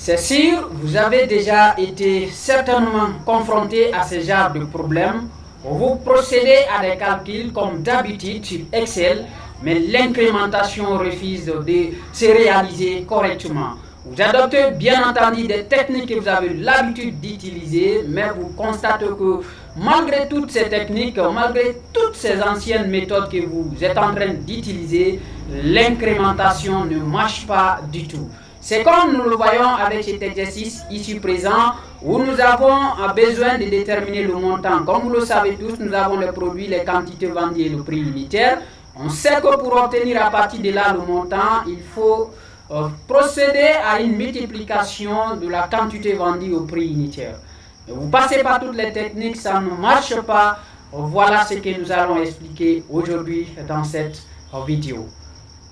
C'est sûr, vous avez déjà été certainement confronté à ce genre de problème. Vous procédez à des calculs comme d'habitude sur Excel, mais l'incrémentation refuse de se réaliser correctement. Vous adoptez bien entendu des techniques que vous avez l'habitude d'utiliser, mais vous constatez que malgré toutes ces techniques, malgré toutes ces anciennes méthodes que vous êtes en train d'utiliser, l'incrémentation ne marche pas du tout. C'est comme nous le voyons avec cet exercice ici présent, où nous avons besoin de déterminer le montant. Comme vous le savez tous, nous avons les produits, les quantités vendues et le prix unitaire. On sait que pour obtenir à partir de là le montant, il faut procéder à une multiplication de la quantité vendue au prix unitaire. Vous passez par toutes les techniques, ça ne marche pas. Voilà ce que nous allons expliquer aujourd'hui dans cette vidéo.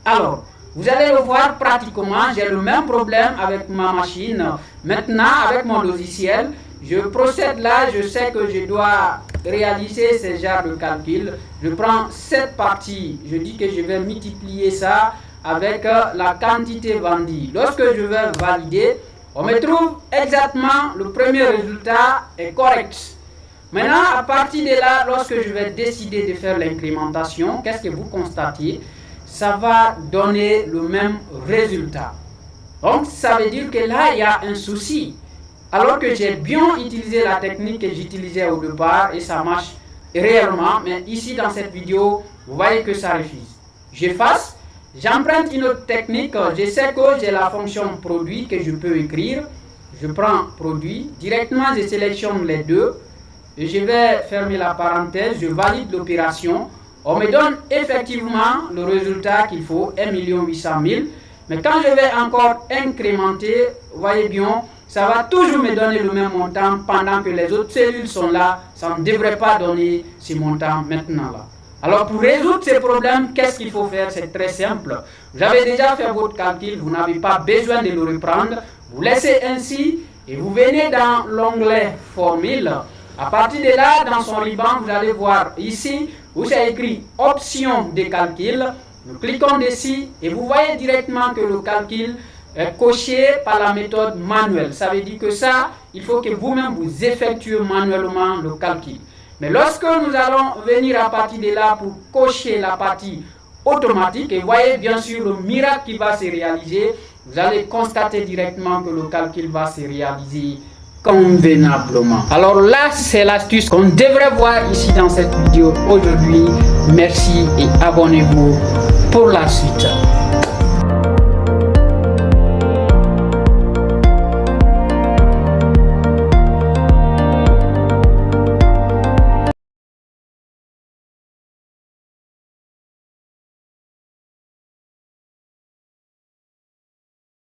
Alors, vous allez le voir pratiquement, j'ai le même problème avec ma machine. Maintenant, avec mon logiciel, je procède là, je sais que je dois réaliser ce genre de calcul. Je prends cette partie, je dis que je vais multiplier ça avec la quantité vendue. Lorsque je vais valider, on me trouve exactement le premier résultat est correct. Maintenant, à partir de là, lorsque je vais décider de faire l'incrémentation, qu'est-ce que vous constatez? Ça va donner le même résultat. Donc, ça veut dire que là, il y a un souci. Alors que j'ai bien utilisé la technique que j'utilisais au départ et ça marche réellement, mais ici dans cette vidéo, vous voyez que ça refuse. J'efface, j'emprunte une autre technique, je sais que j'ai la fonction produit que je peux écrire. Je prends produit, directement je sélectionne les deux et je vais fermer la parenthèse, je valide l'opération. On me donne effectivement le résultat qu'il faut, 1 800 000. Mais quand je vais encore incrémenter, vous voyez bien, ça va toujours me donner le même montant pendant que les autres cellules sont là. Ça ne devrait pas donner ce montant maintenant là. Alors pour résoudre ces problèmes, qu'est-ce qu'il faut faire? C'est très simple. Vous avez déjà fait votre calcul, vous n'avez pas besoin de le reprendre. Vous laissez ainsi et vous venez dans l'onglet Formule. À partir de là, dans son ruban, vous allez voir ici, où c'est écrit option de calcul. Nous cliquons dessus et vous voyez directement que le calcul est coché par la méthode manuelle. Ça veut dire que ça, il faut que vous-même vous effectuez manuellement le calcul. Mais lorsque nous allons venir à partir de là pour cocher la partie automatique, et vous voyez bien sûr le miracle qui va se réaliser, vous allez constater directement que le calcul va se réaliser convenablement. Alors là, c'est l'astuce qu'on devrait voir ici dans cette vidéo aujourd'hui. Merci et abonnez-vous pour la suite.